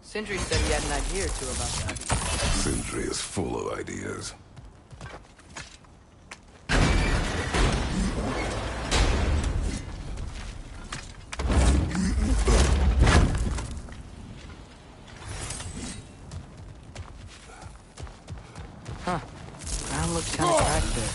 Sindri said he had an idea or two about that. Sindri is full of ideas. Huh. Ground looks kind of cracked there.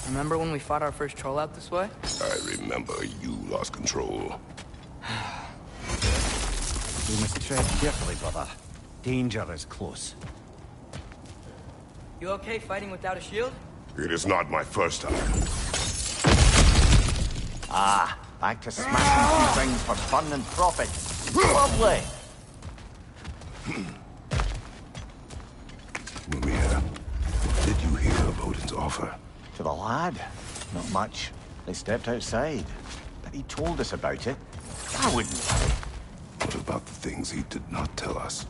Remember when we fought our first troll out this way? I remember you lost control. We must tread carefully, brother. Danger is close. You okay fighting without a shield? It is not my first time. Ah, back to smashing few things for fun and profit. Lovely! Mimir, did you hear of Odin's offer? To the lad? Not much. They stepped outside. But he told us about it. I wouldn't. What about the things he did not tell us?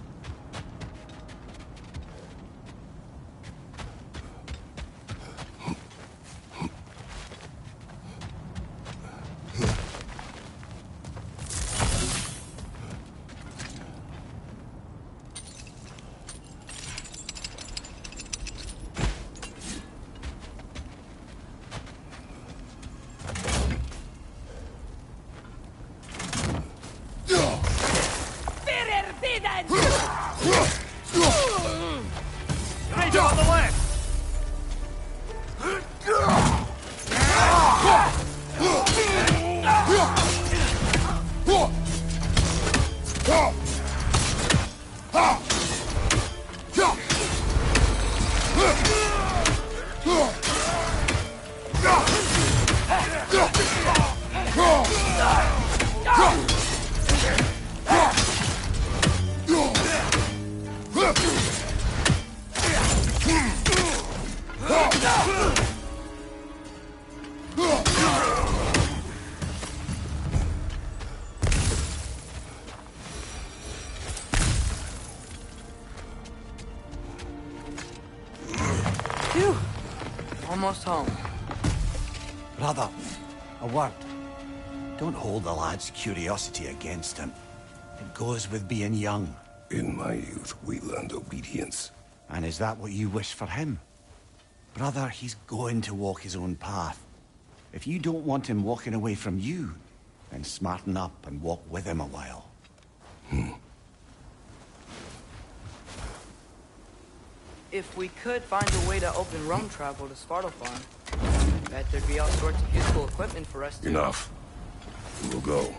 Ranger on the left! Phew. Almost home. Brother, a word. Don't hold the lad's curiosity against him. It goes with being young. In my youth, we learned obedience. And is that what you wish for him? Brother, he's going to walk his own path. If you don't want him walking away from you, then smarten up and walk with him a while. If we could find a way to open roam travel to Svartalfheim, bet there'd be all sorts of useful equipment for us to... Enough. We will go.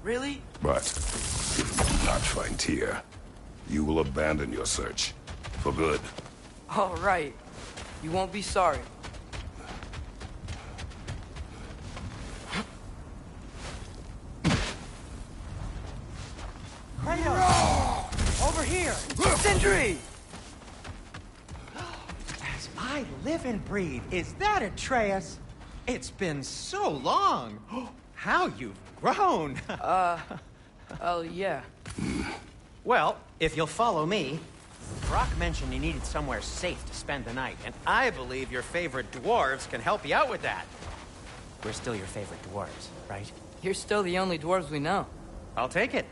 Really? But if we do not find Tyr, you will abandon your search. For good. All right. You won't be sorry. Over here! Sindri! As my living breed, is that Atreus? It's been so long! How you've grown! Oh, yeah. Well, if you'll follow me, Brock mentioned you needed somewhere safe to spend the night, and I believe your favorite dwarves can help you out with that. We're still your favorite dwarves, right? You're still the only dwarves we know. I'll take it.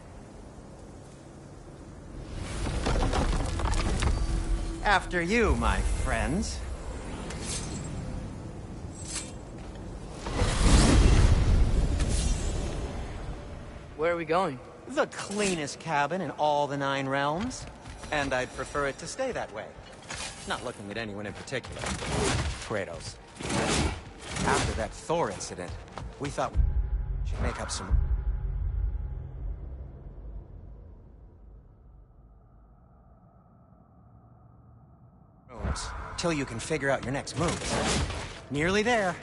After you, my friends. Where are we going? The cleanest cabin in all the 9 realms. And I'd prefer it to stay that way. Not looking at anyone in particular. Kratos. After that Thor incident, we thought we should make up some... rooms, till you can figure out your next moves. Nearly there.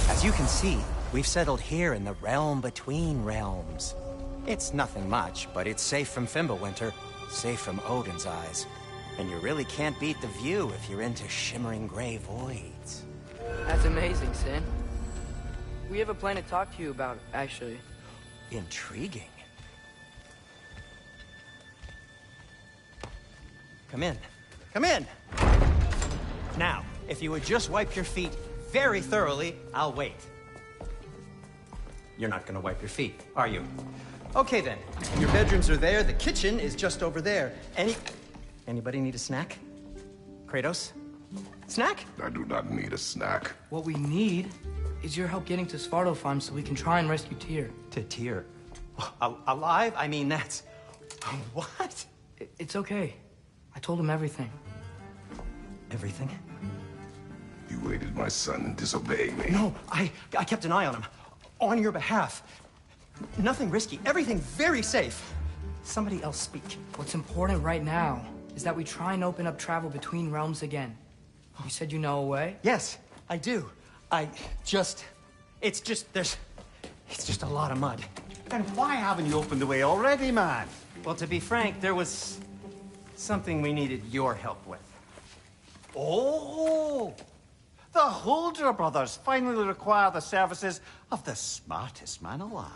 As you can see, we've settled here in the realm between realms. It's nothing much, but it's safe from Fimbulwinter, safe from Odin's eyes. And you really can't beat the view if you're into shimmering gray voids. That's amazing, Sin. We have a plan to talk to you about, actually. Intriguing. Come in. Come in! Now, if you would just wipe your feet very thoroughly, I'll wait. You're not gonna wipe your feet, are you? Okay then. Your bedrooms are there, the kitchen is just over there. Anybody need a snack? Kratos? Snack? I do not need a snack. What we need is your help getting to Svartalfheim so we can try and rescue Tyr. To Tyr. Alive? I mean, that's... What? It's okay. I told him everything. Everything? You aided my son in disobeying me. No, I kept an eye on him. On your behalf. Nothing risky. Everything very safe. Somebody else speak. What's important right now is that we try and open up travel between realms again. You said you know a way? Yes, I do. It's just a lot of mud. Then why haven't you opened the way already, man? Well, to be frank, there was something we needed your help with. Oh! The Holder brothers finally require the services of the smartest man alive.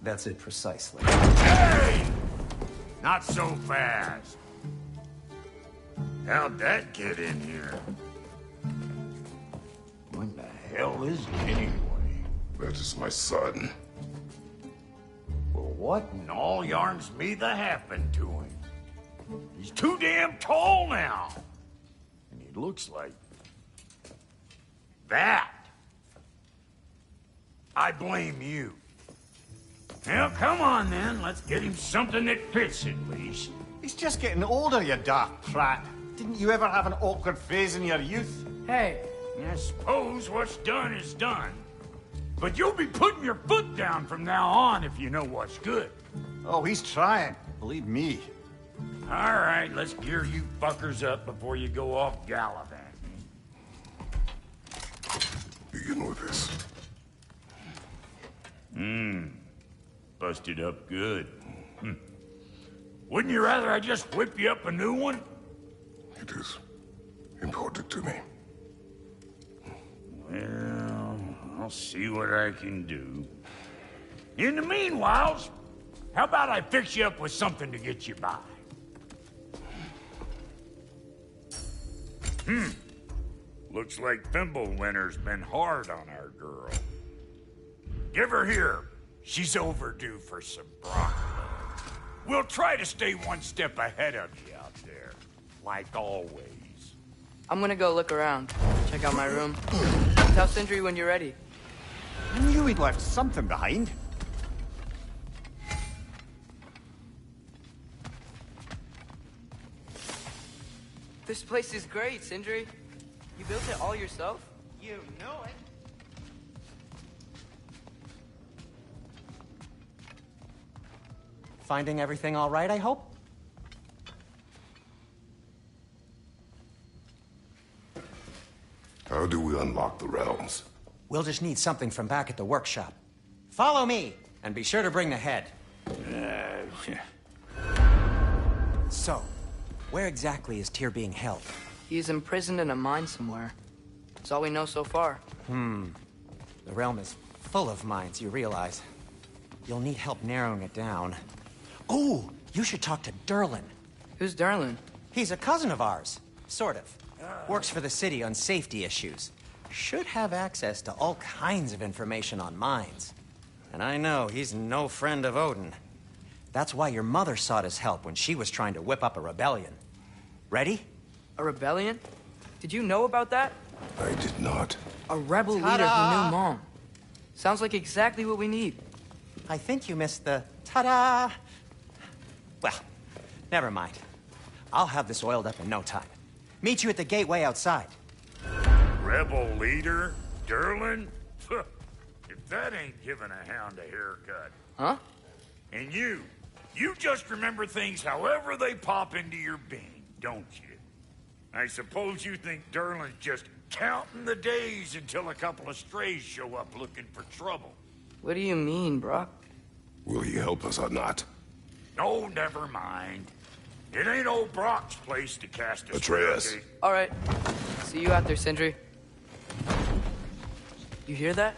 That's it precisely. Hey! Not so fast. How'd that get in here? What the hell is it anyway? That is my son. Well, what in all yarns me the happened to him? He's too damn tall now. And he looks like... that. I blame you. Well, come on then. Let's get him something that fits at least. He's just getting older, you dark prat. Didn't you ever have an awkward phase in your youth? Hey, I suppose what's done is done. But you'll be putting your foot down from now on if you know what's good. Oh, he's trying. Believe me. All right, let's gear you fuckers up before you go off gallivanting. Begin with this. Busted up good. Wouldn't you rather I just whip you up a new one? It is important to me. Well, I'll see what I can do. In the meanwhile, how about I fix you up with something to get you by? Looks like Fimbulwinter's been hard on our girl. Give her here. She's overdue for some broccoli. We'll try to stay one step ahead of you out there, like always. I'm gonna go look around. Check out my room. Tell Sindri when you're ready. I knew he'd left something behind. This place is great, Sindri. You built it all yourself? You know it. Finding everything all right, I hope? How do we unlock the realms? We'll just need something from back at the workshop. Follow me, and be sure to bring the head. So, where exactly is Tyr being held? He is imprisoned in a mine somewhere. That's all we know so far. The realm is full of mines, you realize. You'll need help narrowing it down. Oh, you should talk to Durlin. Who's Darlin? He's a cousin of ours, sort of. Works for the city on safety issues. Should have access to all kinds of information on mines. And I know he's no friend of Odin. That's why your mother sought his help when she was trying to whip up a rebellion. Ready? A rebellion? Did you know about that? I did not. A rebel leader who knew Mom. Sounds like exactly what we need. I think you missed the ta-da. Well, never mind. I'll have this oiled up in no time. Meet you at the gateway outside. Rebel leader? Durlin? If that ain't giving a hound a haircut. Huh? And you just remember things however they pop into your being, don't you? I suppose you think Durlin's just counting the days until a couple of strays show up looking for trouble. What do you mean, Brock? Will he help us or not? Oh, never mind. It ain't old Brock's place to cast a Atreus. spell gate. All right. See you out there, Sindri. You hear that?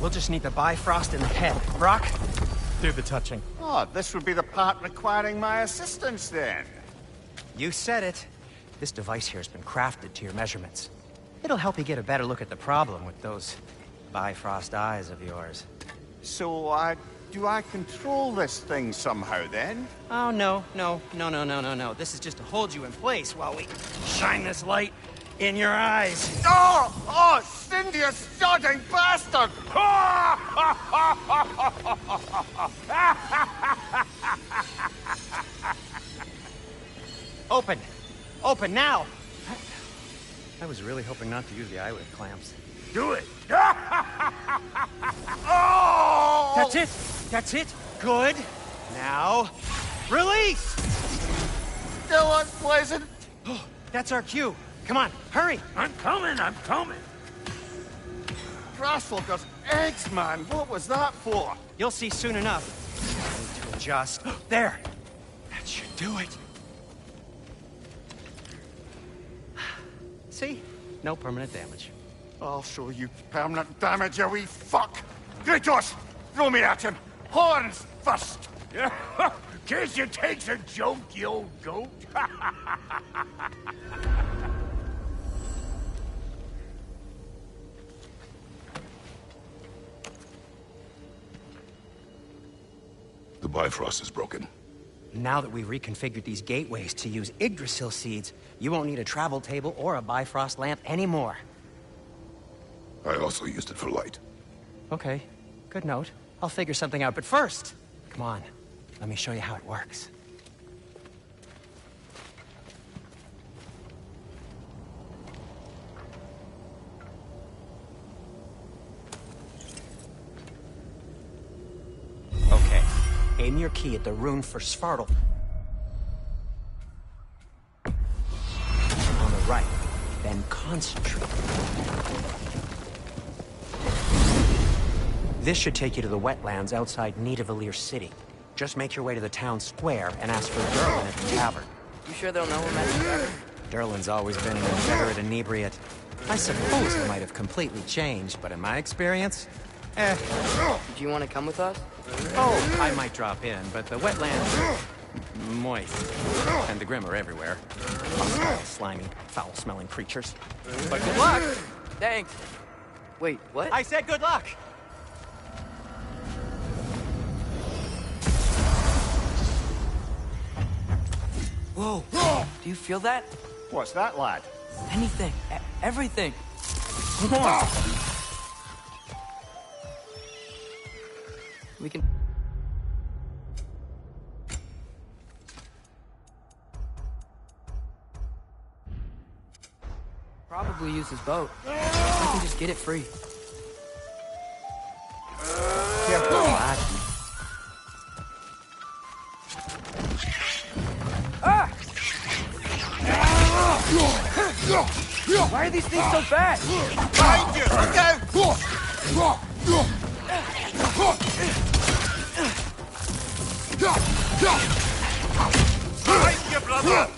We'll just need the Bifrost in the head. Brock, do the touching. Oh, this would be the part requiring my assistance, then. You said it. This device here has been crafted to your measurements. It'll help you get a better look at the problem with those Bifrost eyes of yours. So, do I control this thing somehow, then? Oh, no. This is just to hold you in place while we shine this light in your eyes. Oh, Cindy, you sodding bastard! Open! Open now! I was really hoping not to use the eyelid clamps. Do it! Oh! That's it! That's it! Good! Now, release! Still unpleasant. Oh, that's our cue. Come on, hurry! I'm coming! Grasswalker's eggs, man. What was that for? You'll see soon enough. I need to adjust. There! That should do it. See? No permanent damage. I'll show you permanent damage, you wee fuck. Kratos, throw me at him. Horns first. Case you takes a joke, you old goat. The Bifrost is broken. Now that we've reconfigured these gateways to use Yggdrasil seeds, you won't need a travel table or a Bifrost lamp anymore. I also used it for light. Okay, good note. I'll figure something out, but first, come on, let me show you how it works. Okay, aim your key at the rune for Svartal. On the right, then concentrate. This should take you to the wetlands outside Nidavellir City. Just make your way to the town square and ask for Durlin at the tavern. You sure they'll know him at the tavern? Durlin's always been an inveterate inebriate. I suppose he might have completely changed, but in my experience, Do you want to come with us? Oh, I might drop in, but the wetlands are moist. And the Grimm are everywhere. Hostile, slimy, foul-smelling creatures. But good luck! Thanks. Wait, what? I said good luck! Whoa. Do you feel that? What's that, lad? Anything. Everything. Come on. We can... probably use his boat. I can just get it free. Careful, lad. Why are these things so fast? Behind you! Look out! Behind you, brother!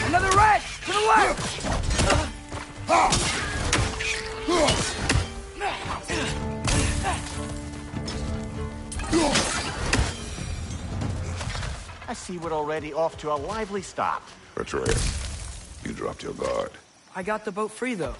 Another rat! To the left! I see we're already off to a lively start. Atreus, you dropped your guard. I got the boat free, though.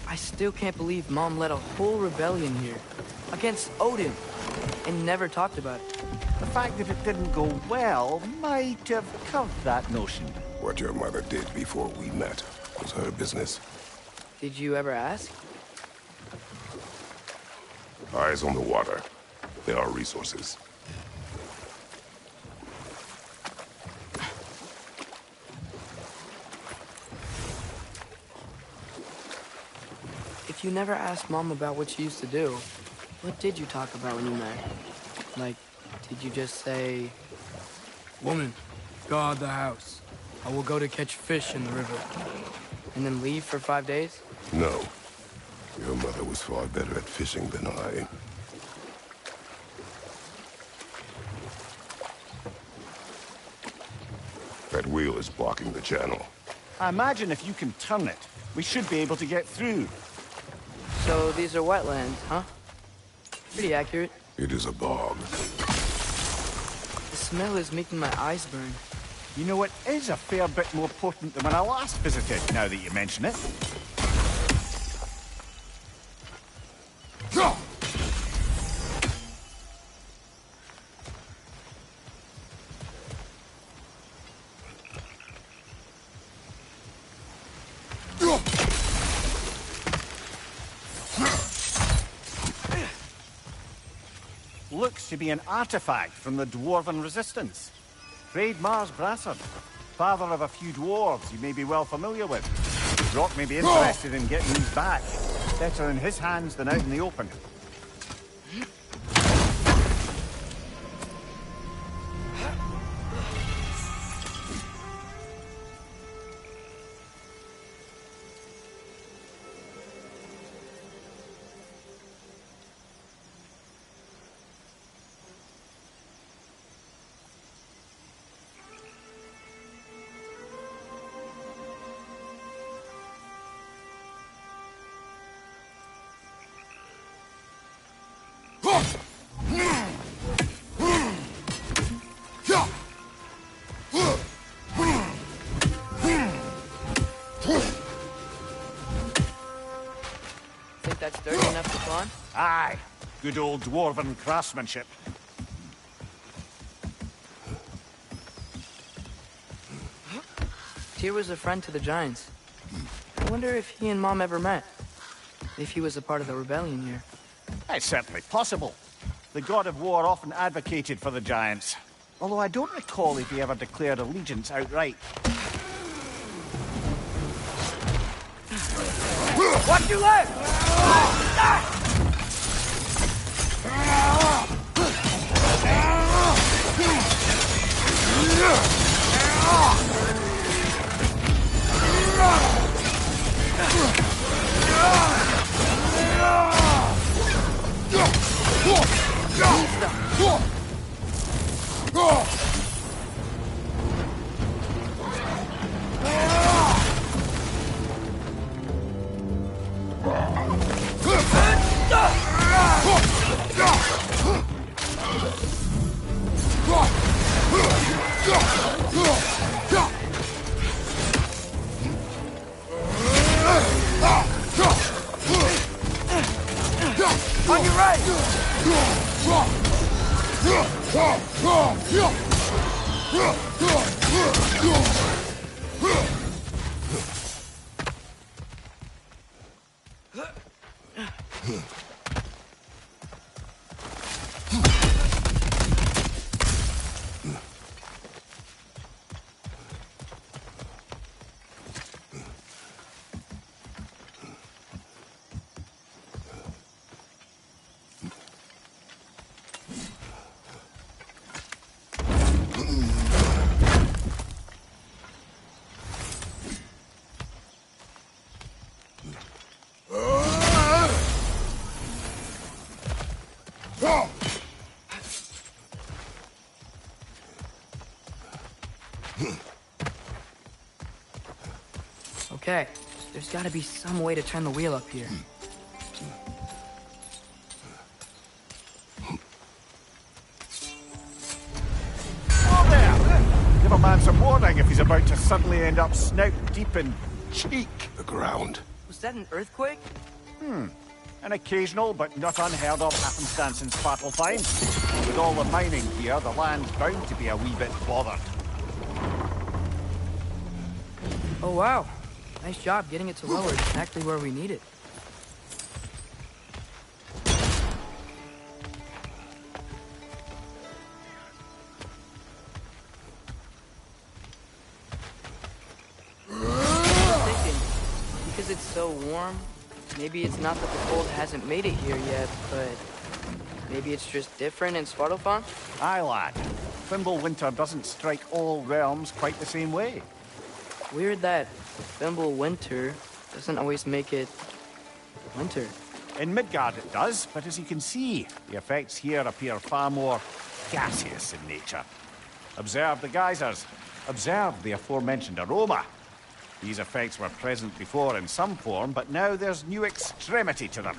I still can't believe Mom led a whole rebellion here. Against Odin. And never talked about it. The fact that it didn't go well might have covered that notion. What your mother did before we met was her business. Did you ever ask? Eyes on the water. There are resources. you never asked Mom about what she used to do, what did you talk about when you met? Like, did you just say... Woman, guard the house. I will go to catch fish in the river. and then leave for 5 days? No. Your mother was far better at fishing than I. That wheel is blocking the channel. I imagine if you can turn it, we should be able to get through. So these are wetlands, huh? Pretty accurate. It is a bog. The smell is making my eyes burn. You know, it is a fair bit more potent than when I last visited, now that you mention it. Looks to be an artifact from the Dwarven Resistance. Trade Mars Brassard, father of a few dwarves you may be well familiar with. Rock may be interested in getting these back. Better in his hands than out in the open. Think that's dirty enough to climb? Aye, good old Dwarven craftsmanship. Tyr was a friend to the Giants. I wonder if he and Mom ever met. If he was a part of the rebellion here. It's certainly possible. The god of war often advocated for the Giants. Although I don't recall if he ever declared allegiance outright. Watch your left! On your right! Okay, there's gotta be some way to turn the wheel up here. Oh there! Give a man some warning if he's about to suddenly end up snout deep in cheek. The ground. Was that an earthquake? An occasional but not unheard of happenstance in Svartalfheim. With all the mining here, the land's bound to be a wee bit bothered. Oh wow, nice job getting it to lower exactly where we need it. Thinking, because it's so warm, Maybe it's not that the cold hasn't made it here yet, but maybe it's just different in Svartalfheim? Aye, lad. Fimbulwinter doesn't strike all realms quite the same way. Weird that Fimbulwinter doesn't always make it winter. In Midgard it does, but as you can see, the effects here appear far more gaseous in nature. Observe the geysers. Observe the aforementioned aroma. These effects were present before in some form, but now there's new extremity to them.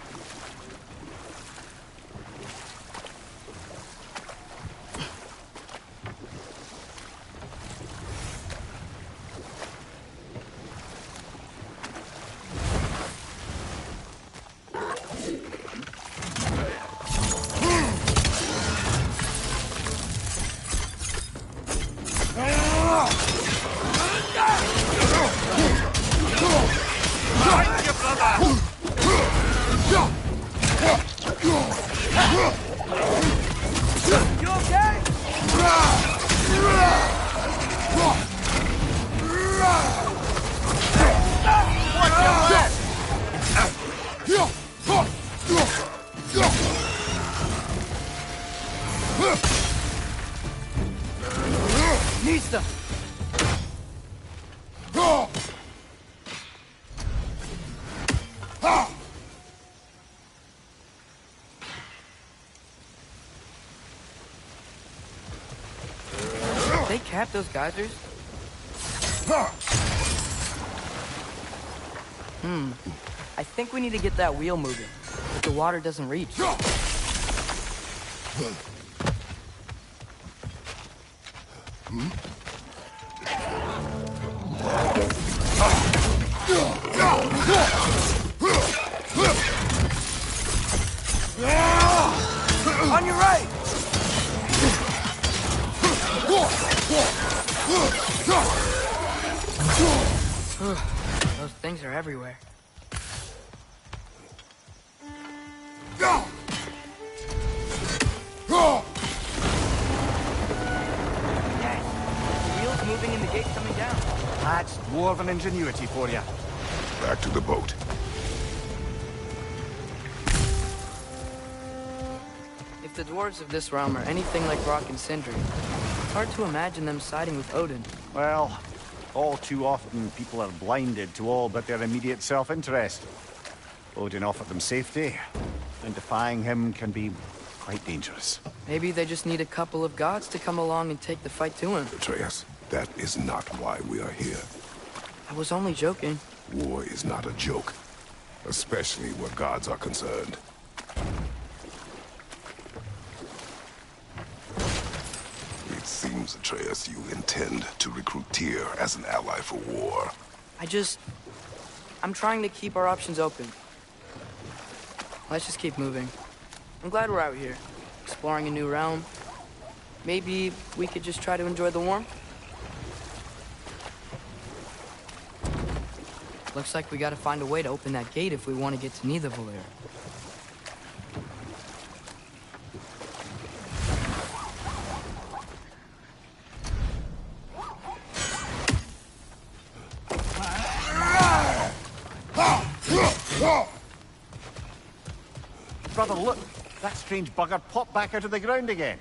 Nista! They cap those geysers? I think we need to get that wheel moving, but the water doesn't reach. On your right! Those things are everywhere. Wheels moving and the gate coming down. That's dwarven ingenuity for you. Back to the boat. If the dwarves of this realm are anything like Rock and Sindri, it's hard to imagine them siding with Odin. Well, all too often people are blinded to all but their immediate self-interest. Odin offered them safety, and defying him can be quite dangerous. Maybe they just need a couple of gods to come along and take the fight to him. Atreus, that is not why we are here. I was only joking. War is not a joke, especially where gods are concerned. It seems, Atreus, you intend to recruit Tyr as an ally for war. I'm trying to keep our options open. Let's just keep moving. I'm glad we're out here, exploring a new realm. Maybe we could just try to enjoy the warmth? Looks like we gotta find a way to open that gate if we want to get to Nidavellir. Brother, look! That strange bugger popped back out of the ground again.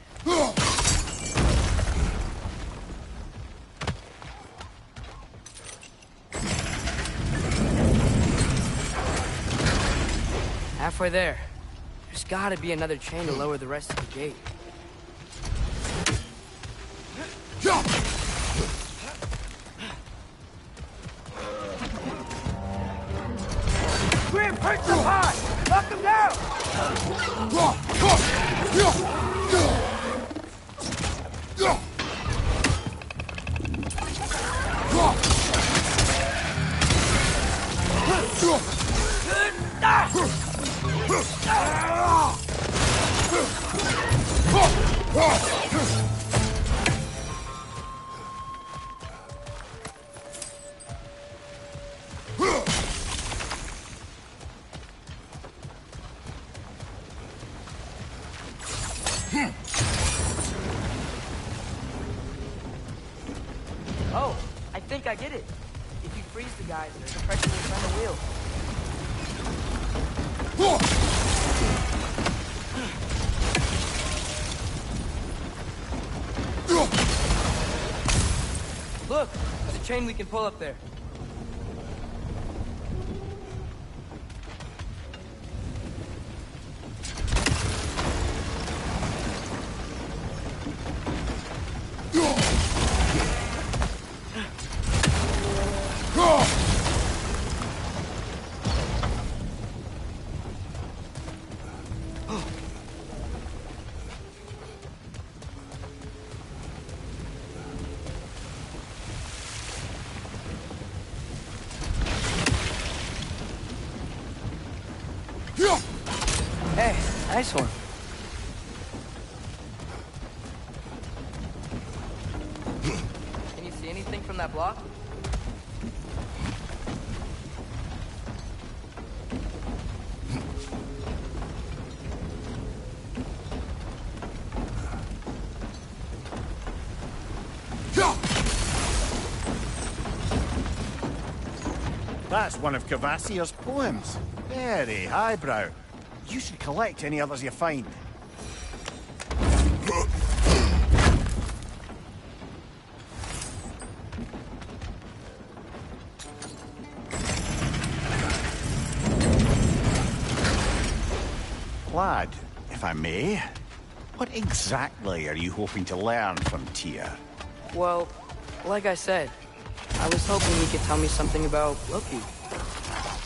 Halfway there. There's gotta be another chain to lower the rest of the gate. Grim, hurt them high! Knock them down! Oh, I think I get it. If you freeze the geyser, the pressure will turn the wheel. Look, there's a chain we can pull up there. Hey, nice one. Can you see anything from that block? That's one of Cavassier's poems. Very highbrow. You should collect any others you find. Lad, if I may, what exactly are you hoping to learn from Tyr? Well, like I said, I was hoping he could tell me something about Loki.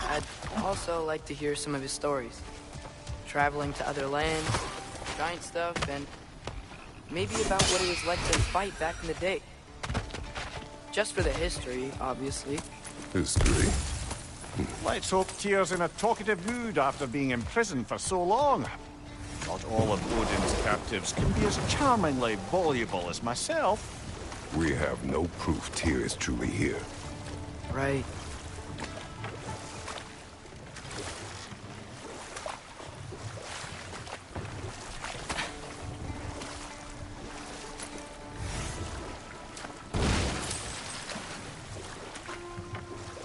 I'd also like to hear some of his stories. Traveling to other lands, giant stuff, and maybe about what it was like to fight back in the day. Just for the history, obviously. History? Let's hope Tyr's in a talkative mood after being imprisoned for so long. Not all of Odin's captives can be as charmingly voluble as myself. We have no proof Tyr is truly here. Right.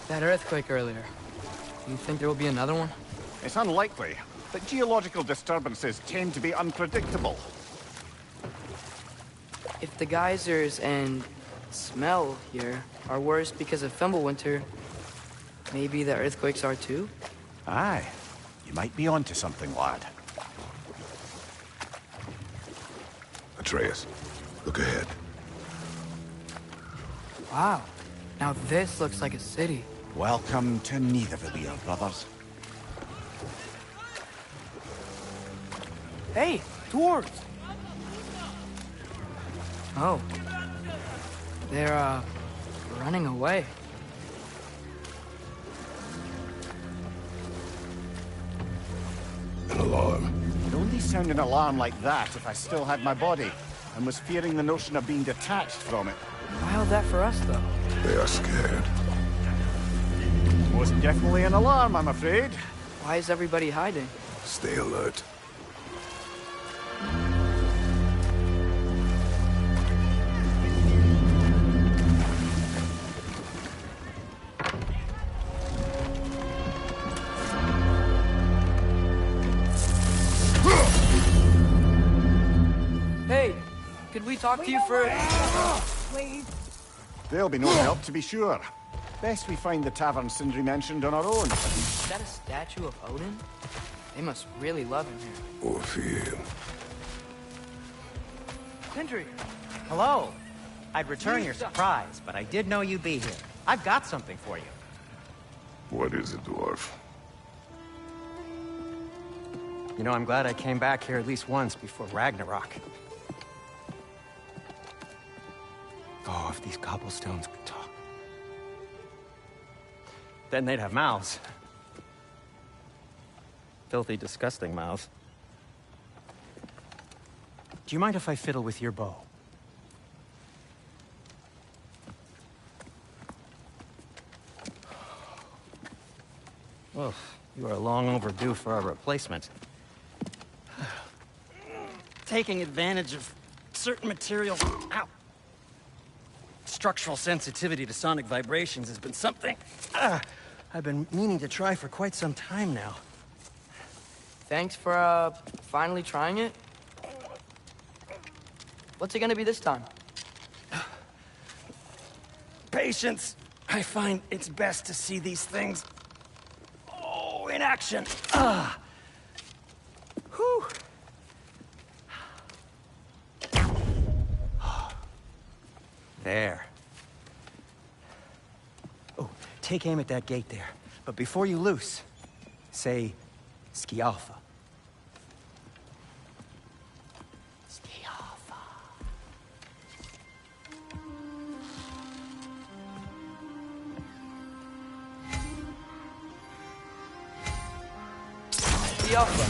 That earthquake earlier. Do you think there will be another one? It's unlikely, but geological disturbances tend to be unpredictable. If the geysers and smell here are worse because of Fimbulwinter, maybe the earthquakes are too? Aye. You might be onto something, lad. Atreus, look ahead. Wow. Now this looks like a city. Welcome to Nidavellir, brothers. Hey, dwarves! Oh. They're, running away. An alarm. It'd only sound an alarm like that if I still had my body, and was fearing the notion of being detached from it. Why held that for us, though? They are scared. Most definitely an alarm, I'm afraid. Why is everybody hiding? Stay alert. Hey, could we talk to you for... There'll be no help, to be sure. Best we find the tavern Sindri mentioned on our own. Is that a statue of Odin? They must really love him here. Or fear him. Sindri! Hello. I'd return your surprise, but I did know you'd be here. I've got something for you. What is it, dwarf? You know, I'm glad I came back here at least once before Ragnarok. Oh, if these cobblestones could talk. Then they'd have mouths. Filthy, disgusting mouths. Do you mind if I fiddle with your bow? Well, you are long overdue for a replacement. Taking advantage of certain materials. Ow! Structural sensitivity to sonic vibrations has been something I've been meaning to try for quite some time now. Thanks for, finally trying it. What's it gonna be this time? Patience. I find it's best to see these things, in action. Whew. There. Oh, take aim at that gate there. But before you loose, say, Scialfa. Scialfa.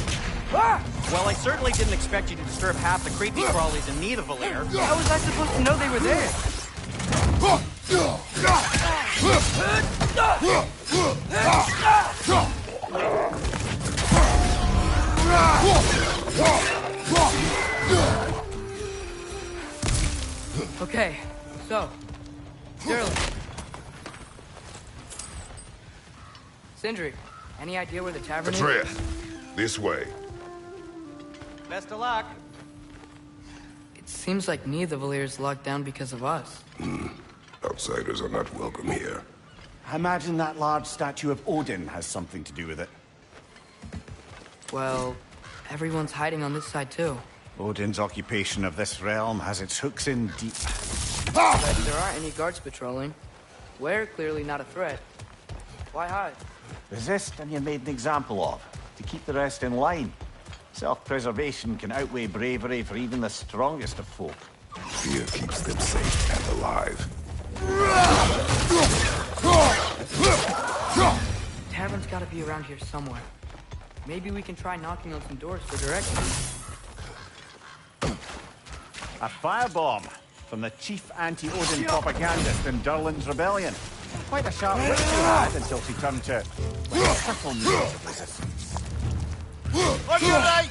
Well, I certainly didn't expect you to disturb half the creepy crawlies in Nidavellir. How was I supposed to know they were there? Okay, so, Sterling. Sindri, any idea where the tavern is? Atreus, this way. Best of luck. It seems like Nidavellir is locked down because of us. Outsiders are not welcome here. I imagine that large statue of Odin has something to do with it. Well, everyone's hiding on this side too. Odin's occupation of this realm has its hooks in deep. But there aren't any guards patrolling. We're clearly not a threat. Why hide? Resist and you're made an example of, to keep the rest in line. Self-preservation can outweigh bravery for even the strongest of folk. Fear keeps them safe and alive. Tavern's gotta be around here somewhere. Maybe we can try knocking on some doors for directions. A firebomb from the chief anti-Odin propagandist in Durlin's rebellion. Quite a sharp wit she had until she turned to triple means of resistance. On your right!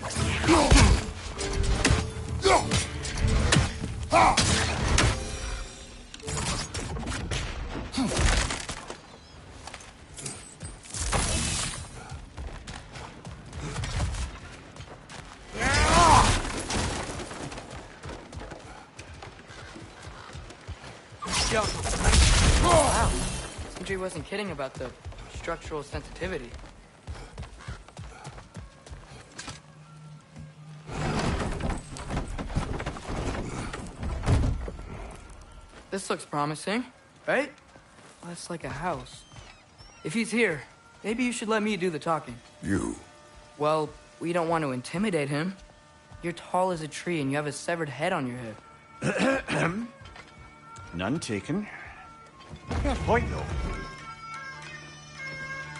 Wow. Sindri wasn't kidding about the structural sensitivity. This looks promising, right? Less like a house. If he's here, maybe you should let me do the talking. You. Well, we don't want to intimidate him. You're tall as a tree and you have a severed head on your head. None taken. Fair point, though.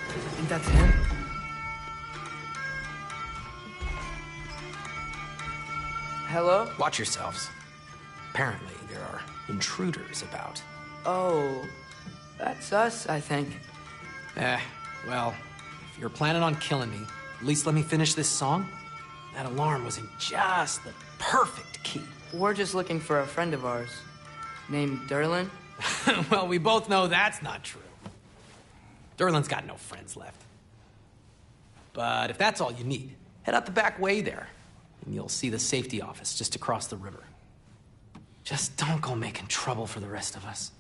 Think that's him? Hello? Watch yourselves. Apparently, there are intruders about. Oh, that's us, I think. Well, if you're planning on killing me, at least let me finish this song. That alarm was in just the perfect key. We're just looking for a friend of ours, named Durlin. Well, we both know that's not true. Durlin's got no friends left. But if that's all you need, head out the back way there, and you'll see the safety office just across the river. Just don't go making trouble for the rest of us.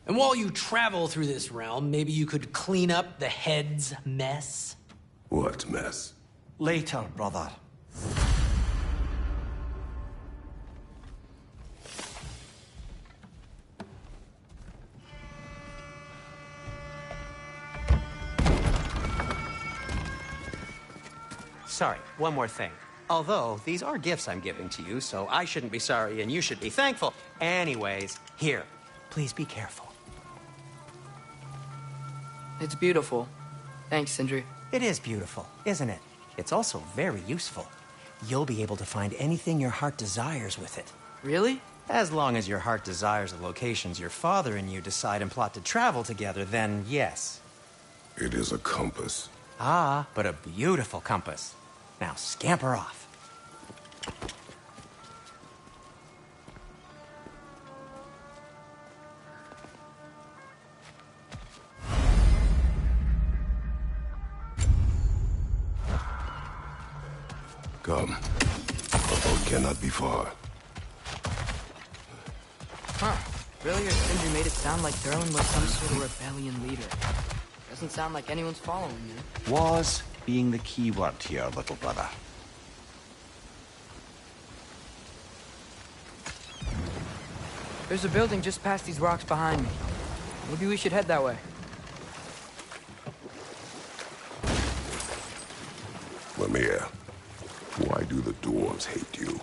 And while you travel through this realm, maybe you could clean up the head's mess? What mess? Later, brother. Sorry, one more thing. Although, these are gifts I'm giving to you, so I shouldn't be sorry and you should be thankful. Anyways, here, please be careful. It's beautiful. Thanks, Sindri. It is beautiful, isn't it? It's also very useful. You'll be able to find anything your heart desires with it. Really? As long as your heart desires the locations your father and you decide and plot to travel together, then yes. It is a compass. Ah, but a beautiful compass. Now scamper off. Come. Our boat cannot be far. Huh. Really, or Sindri made it sound like Durlin was some sort of rebellion leader. Doesn't sound like anyone's following him. Was being the key word here, little brother. There's a building just past these rocks behind me. Maybe we should head that way. Mimir, why do the dwarves hate you?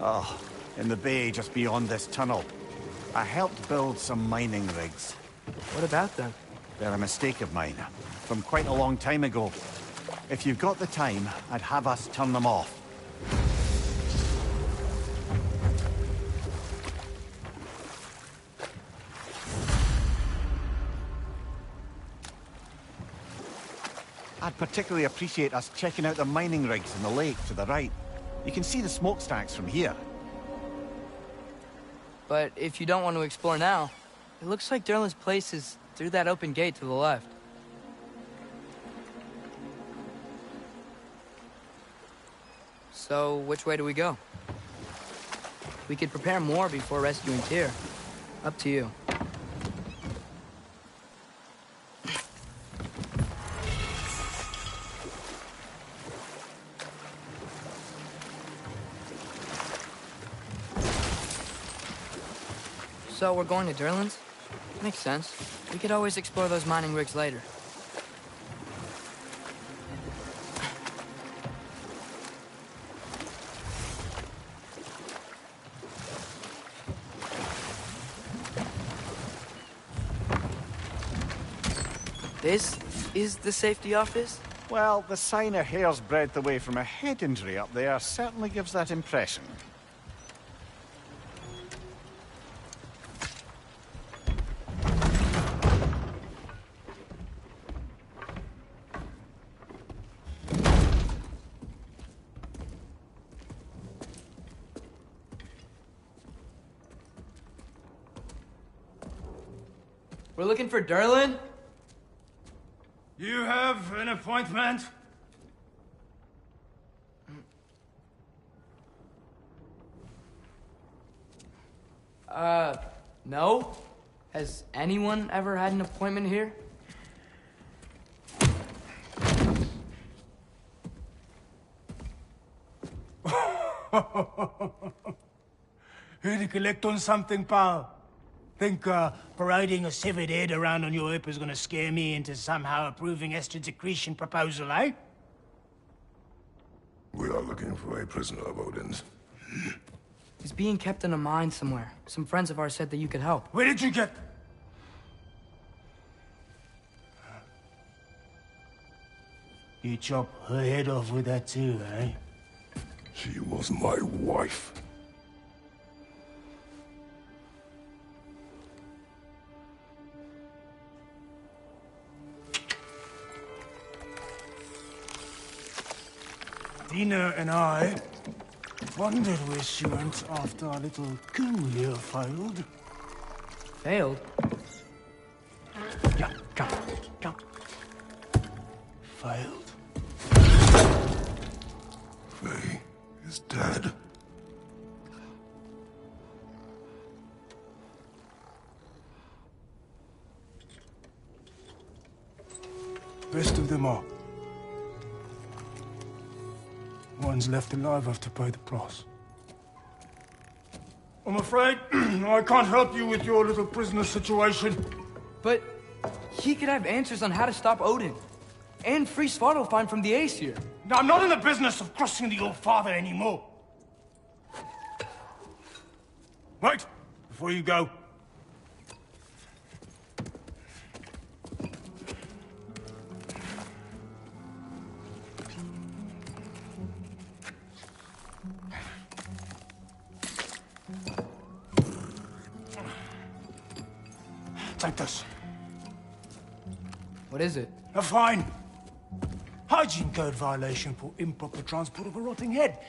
Oh, in the bay just beyond this tunnel. I helped build some mining rigs. What about them? They're a mistake of mine, from quite a long time ago. If you've got the time, I'd have us turn them off. I'd particularly appreciate us checking out the mining rigs in the lake to the right. You can see the smokestacks from here. But if you don't want to explore now, it looks like Durlin's place is through that open gate to the left. So, which way do we go? We could prepare more before rescuing Tyr. Up to you. So we're going to Durlin's? Makes sense. We could always explore those mining rigs later. This is the safety office? Well, the sign a hair's breadth away from a head injury up there certainly gives that impression. We're looking for Durlin? You have an appointment? No? Has anyone ever had an appointment here? Here to collect on something, pal? Think parading a severed head around on your hip is gonna scare me into somehow approving Esther's accretion proposal, eh? We are looking for a prisoner of Odin's. He's being kept in a mine somewhere. Some friends of ours said that you could help. Where did you get... You chop her head off with that too, eh? She was my wife. Dina and I wondered where she went after our little coup here failed. Failed? Yeah, come. Failed? Faye is dead. Best of them all. One's left alive have to pay the price. I'm afraid I can't help you with your little prisoner situation. But he could have answers on how to stop Odin. And free Svartalfheim from the Aesir. Now, I'm not in the business of crossing the old father anymore. Wait, before you go. Take this. What is it? A fine. Hygiene code violation for improper transport of a rotting head.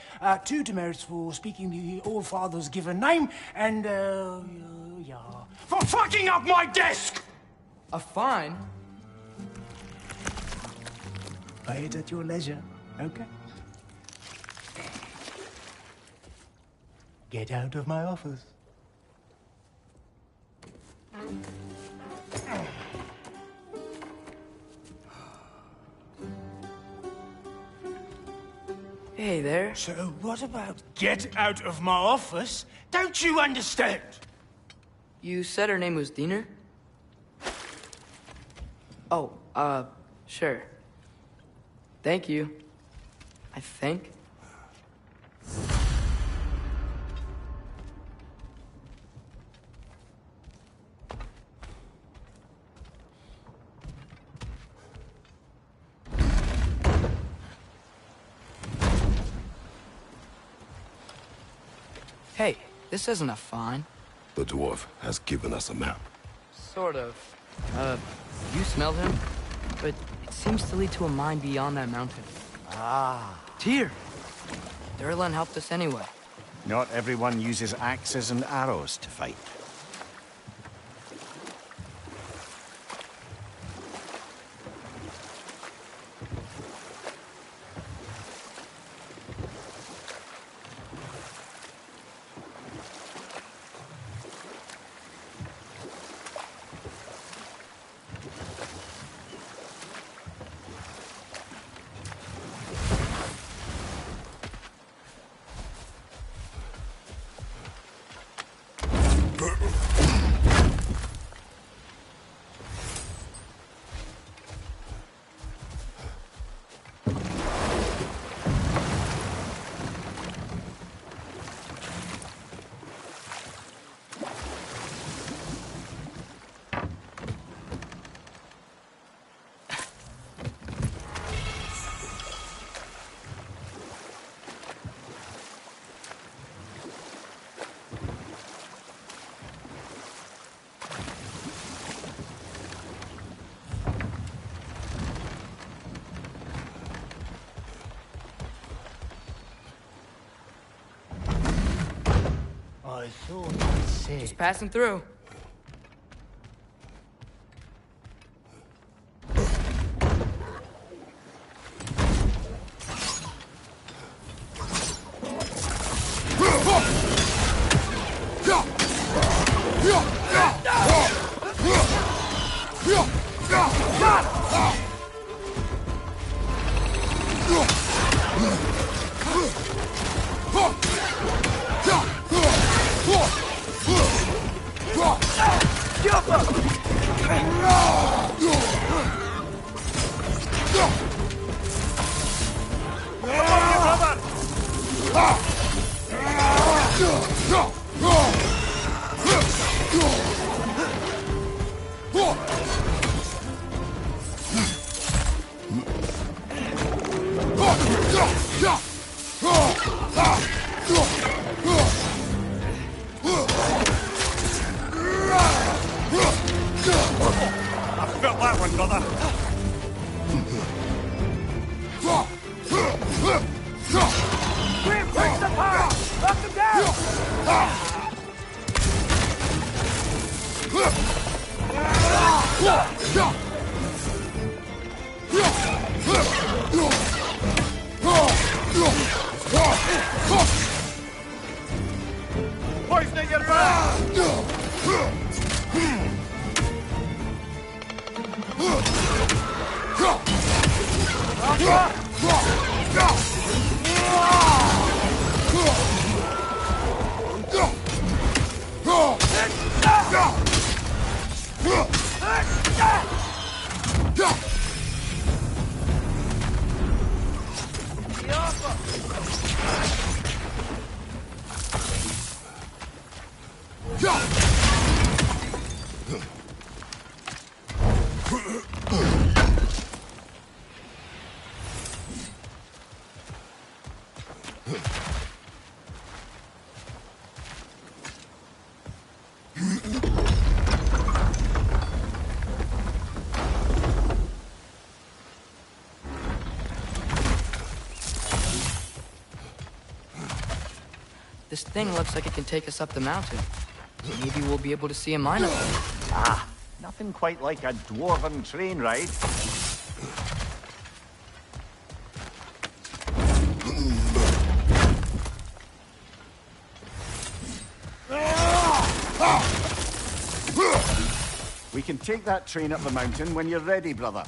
2 demerits for speaking the All-Father's given name, and, yeah... for fucking up my desk! A fine? Pay it at your leisure, okay? Get out of my office. Hey there. So what about get out of my office? Don't you understand? You said her name was Diener? Oh, sure. Thank you. I think. Hey, this isn't a fine. The dwarf has given us a map. Sort of. You smelled him? But it seems to lead to a mine beyond that mountain. Ah. Tyr! Durlan helped us anyway. Not everyone uses axes and arrows to fight. I thought I said... Just passing through. I felt that one, brother. Grim, break the apart! Knock them down! Poisoning your back! This thing looks like it can take us up the mountain. Maybe we'll be able to see a mine up there. Ah, nothing quite like a dwarven train ride. We can take that train up the mountain when you're ready, brother.